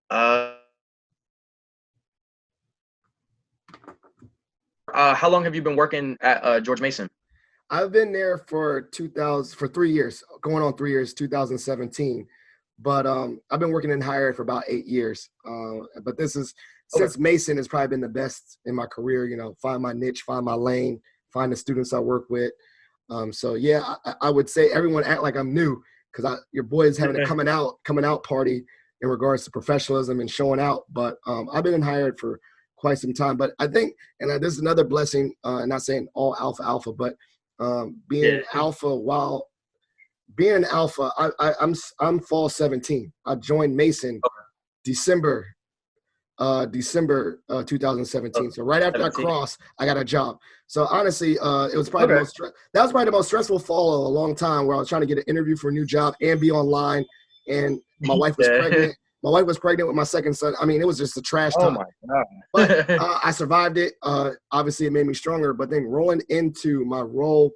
Uh. How long have you been working at George Mason? I've been there for 3 years, going on 3 years, 2017. But I've been working in higher ed for about 8 years. But this is Okay. since Mason has probably been the best in my career. Find my niche, find my lane, find the students I work with. So yeah, I would say everyone act like I'm new because your boy is having a coming out party in regards to professionalism and showing out. But I've been in higher ed for quite some time. But I think, and this is another blessing. Not saying all alpha, but being Yeah. an alpha while being an alpha, I'm fall 17. I joined Mason December 2017. So right after I 17. crossed, I got a job. So honestly, it was probably Okay. that was probably the most stressful fall of a long time, where I was trying to get an interview for a new job and be online. And my wife was Yeah. pregnant. My wife was pregnant with my second son. I mean, it was just a trash Oh time. my But God. I survived it. Obviously, it made me stronger. But then rolling into my role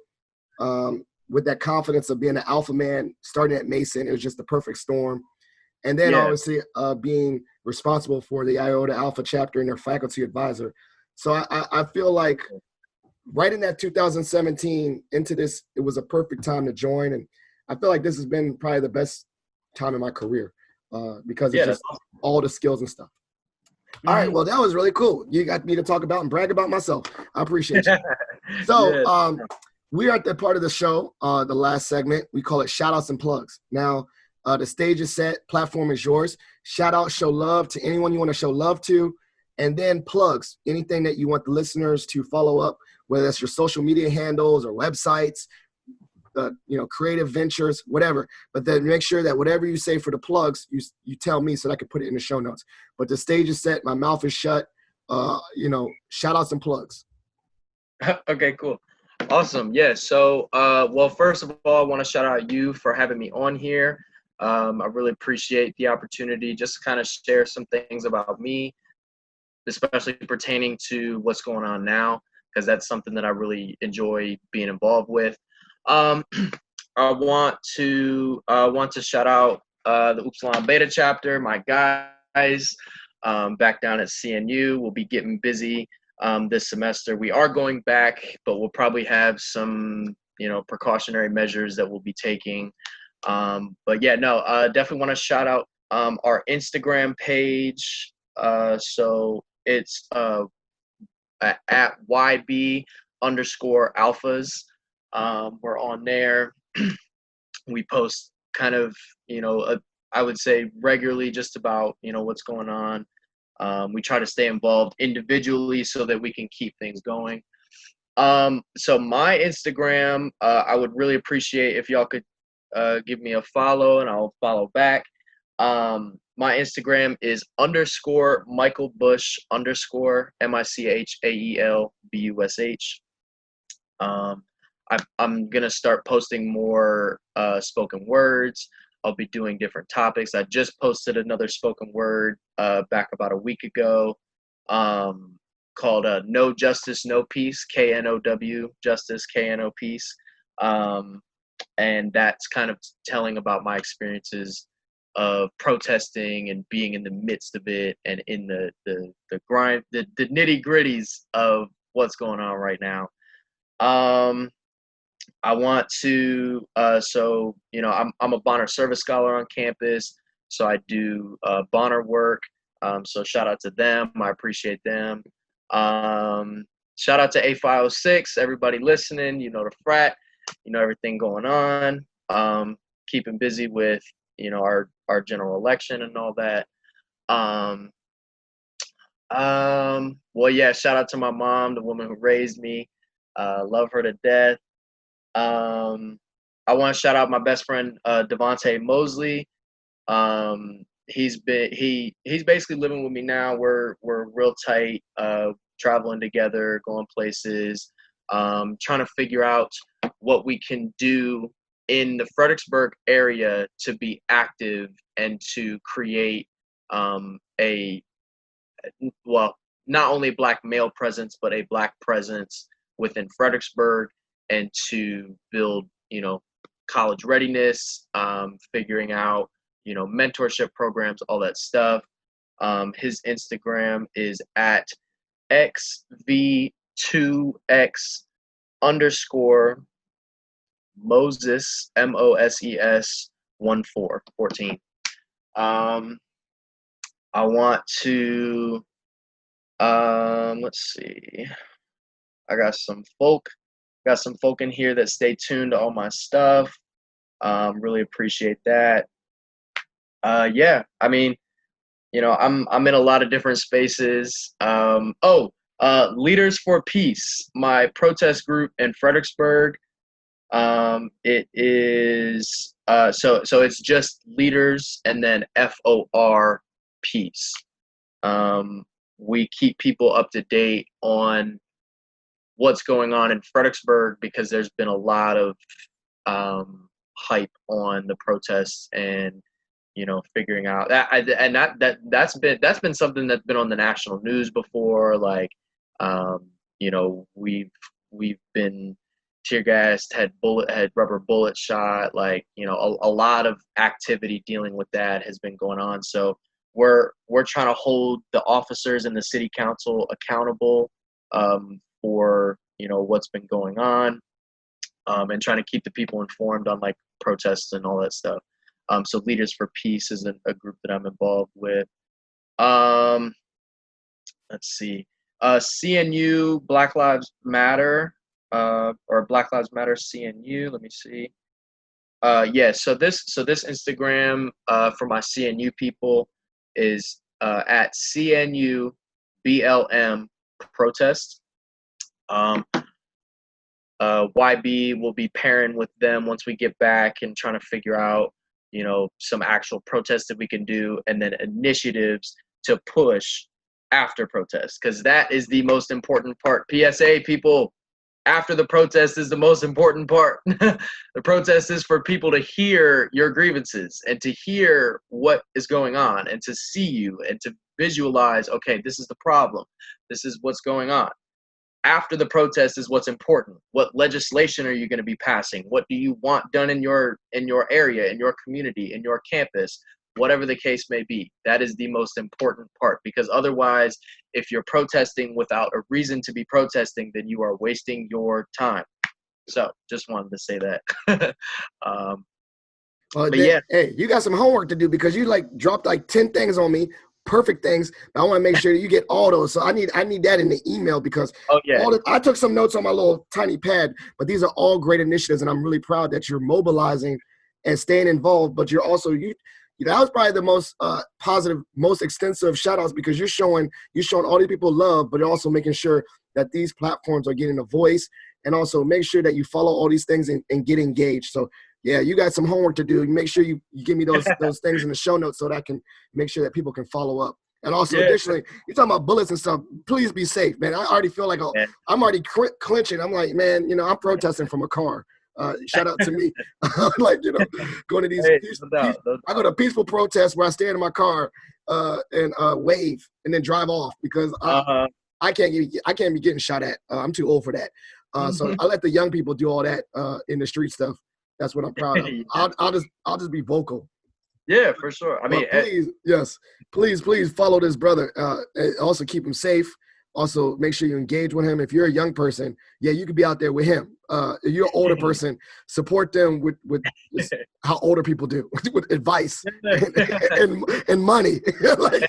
with that confidence of being an alpha man, starting at Mason, it was just the perfect storm. And then Yeah. obviously being responsible for the Iota Alpha chapter and their faculty advisor. So I feel like right in that 2017 into this, it was a perfect time to join. And I feel like this has been probably the best time in my career because it's Yeah. That's just all the skills and stuff. All right, awesome. well, that was really cool. You got me to talk about and brag about myself. I appreciate you. So Yeah. we are at the part of the show, the last segment. We call it shout outs and plugs. Now, the stage is set, platform is yours. Shout out, show love to anyone you want to show love to, and then plugs, anything that you want the listeners to follow up, whether that's your social media handles or websites, creative ventures, whatever. But then make sure that whatever you say for the plugs, you tell me so that I can put it in the show notes. But the stage is set, my mouth is shut. Shout outs and plugs. Okay, cool. Awesome. Yeah. So, well, first of all, I want to shout out you for having me on here. I really appreciate the opportunity just to kind of share some things about me, especially pertaining to what's going on now, because that's something that I really enjoy being involved with. Um, I want to shout out the Upsilon Beta chapter, my guys, back down at CNU. We'll be getting busy this semester. We are going back, but we'll probably have some precautionary measures that we'll be taking. But yeah, no, definitely want to shout out our Instagram page. So it's at YB_alphas. We're on there. We post kind of, I would say regularly just about, what's going on. We try to stay involved individually so that we can keep things going. So my Instagram, I would really appreciate if y'all could give me a follow and I'll follow back. My Instagram is _Michael Bush _MICHAELBUSH. I'm going to start posting more spoken words. I'll be doing different topics. I just posted another spoken word back about a week ago called No Justice, No Peace, KNOW, Justice, KNO Peace. And that's kind of telling about my experiences of protesting and being in the midst of it and in the grind, the nitty gritties of what's going on right now. I want to, so, I'm a Bonner Service Scholar on campus, so I do Bonner work. So shout out to them. I appreciate them. Shout out to A506, everybody listening, the frat, everything going on. Keeping busy with, our general election and all that. Well, yeah, shout out to my mom, the woman who raised me. Love her to death. I want to shout out my best friend, Devontae Mosley. He's basically living with me now. We're real tight, traveling together, going places, trying to figure out what we can do in the Fredericksburg area to be active and to create not only a Black male presence, but a Black presence within Fredericksburg, and to build, college readiness, figuring out, mentorship programs, all that stuff. His Instagram is at xv2x_Moses, MOSES 14. I want to, let's see. I got some folk in here that stay tuned to all my stuff. Really appreciate that. Yeah, I mean, I'm in a lot of different spaces. Leaders for Peace, my protest group in Fredericksburg. It is so it's just leaders and then FOR Peace. We keep people up to date on what's going on in Fredericksburg because there's been a lot of hype on the protests and figuring out that's been something that's been on the national news before. Like we've been tear gassed, had rubber bullet shot. Like a lot of activity dealing with that has been going on. So we're trying to hold the officers and the city council accountable for what's been going on, and trying to keep the people informed on like protests and all that stuff. So Leaders for Peace is a group that I'm involved with. Let's see, CNU Black Lives Matter, or Black Lives Matter CNU. Let me see. Yeah, so this Instagram for my CNU people is at CNU BLM protest. YB will be pairing with them once we get back and trying to figure out, some actual protests that we can do, and then initiatives to push after protests, because that is the most important part. PSA, people, after the protest is the most important part. The protest is for people to hear your grievances and to hear what is going on and to see you and to visualize, okay, this is the problem. This is what's going on. After the protest is what's important. What legislation are you going to be passing? What do you want done in your area, in your community, in your campus, whatever the case may be? That is the most important part, because otherwise, if you're protesting without a reason to be protesting, then you are wasting your time. So just wanted to say that. Yeah. Hey, you got some homework to do because you dropped 10 things on me. Perfect things. I want to make sure that you get all those. So I need that in the email because I took some notes on my little tiny pad, but these are all great initiatives, and I'm really proud that you're mobilizing and staying involved. But you're also that was probably the most positive, most extensive shout outs, because you're showing all these people love, but you're also making sure that these platforms are getting a voice, and also make sure that you follow all these things and get engaged. So yeah, you got some homework to do. Make sure you give me those things in the show notes so that I can make sure that people can follow up. And also, additionally, you're talking about bullets and stuff. Please be safe, man. I already feel like I'm already clenching. I'm like, man, I'm protesting from a car. Shout out to me. Going to these. I go to peaceful protests where I stand in my car and wave and then drive off because I can't be getting shot at. I'm too old for that. So I let the young people do all that in the street stuff. That's what I'm proud of. I'll just be vocal. Yeah, for sure. I mean, But please, yes, please follow this brother. And also keep him safe. Also, make sure you engage with him. If you're a young person, yeah, you could be out there with him. If you're an older person, support them with just how older people do, with advice and money. like,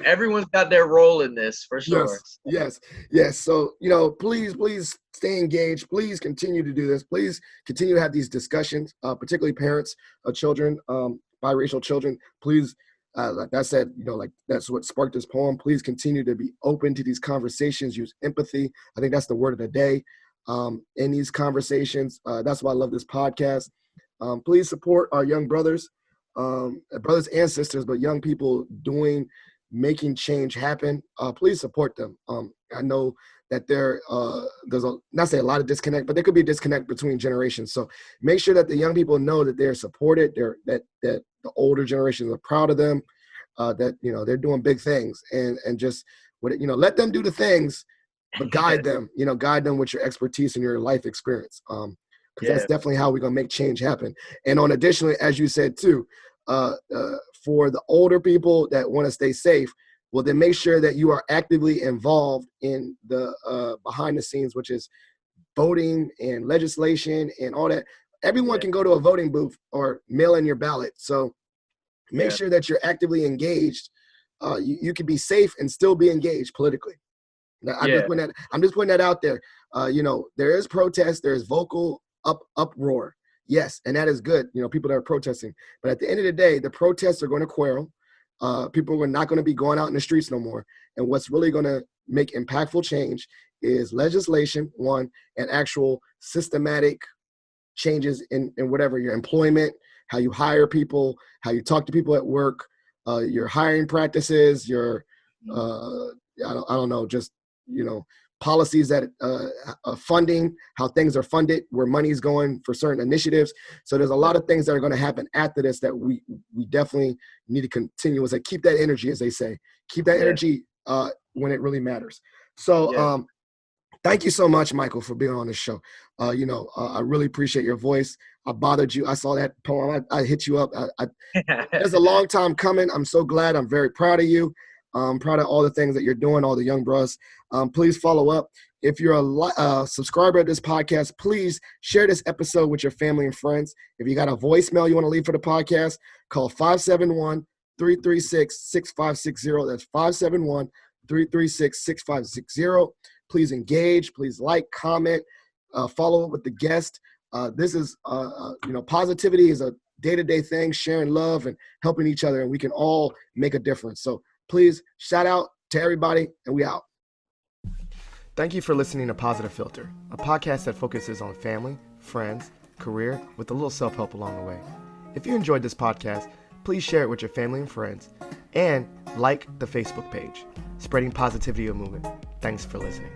everyone's got their role in this for sure. Yes. So, please stay engaged. Please continue to do this. Please continue to have these discussions, particularly parents of children, biracial children. Please, like I said, that's what sparked this poem. Please continue to be open to these conversations. Use empathy. I think that's the word of the day in these conversations. That's why I love this podcast. Please support our young brothers and sisters, but young people making change happen. Please support them. I know that there's a lot of disconnect, but there could be a disconnect between generations. So make sure that the young people know that they're supported, that the older generations are proud of them, that they're doing big things, and just let them do the things, but guide them with your expertise and your life experience. Because that's definitely how we're gonna make change happen. And additionally, as you said too, for the older people that want to stay safe, well, then make sure that you are actively involved in the behind the scenes, which is voting and legislation and all that. Everyone can go to a voting booth or mail in your ballot. So make sure that you're actively engaged. You can be safe and still be engaged politically. Now, I'm just putting that out there. There is protest, there is vocal uproar. Yes, and that is good. People that are protesting. But at the end of the day, the protests are going to quail. People are not going to be going out in the streets no more. And what's really going to make impactful change is legislation, one, and actual systematic changes in whatever your employment, how you hire people, how you talk to people at work, your hiring practices, your I don't know, just policies that funding, how things are funded, where money's going for certain initiatives. So there's a lot of things that are going to happen after this that we definitely need to continue. As keep that energy, as they say, keep that energy when it really matters. So thank you so much, Michael, for being on the show. I really appreciate your voice. I bothered you. I saw that poem. I hit you up. It's a long time coming. I'm so glad. I'm very proud of you. I'm proud of all the things that you're doing, all the young bros. Please follow up. If you're a subscriber of this podcast, please share this episode with your family and friends. If you got a voicemail you want to leave for the podcast, call 571-336-6560. That's 571-336-6560. Please engage. Please like, comment, follow up with the guest. This is, positivity is a day-to-day thing, sharing love and helping each other, and we can all make a difference. So please shout out to everybody, and we out. Thank you for listening to Positive Filter, a podcast that focuses on family, friends, career, with a little self-help along the way. If you enjoyed this podcast, please share it with your family and friends, and like the Facebook page, Spreading Positivity of Movement. Thanks for listening.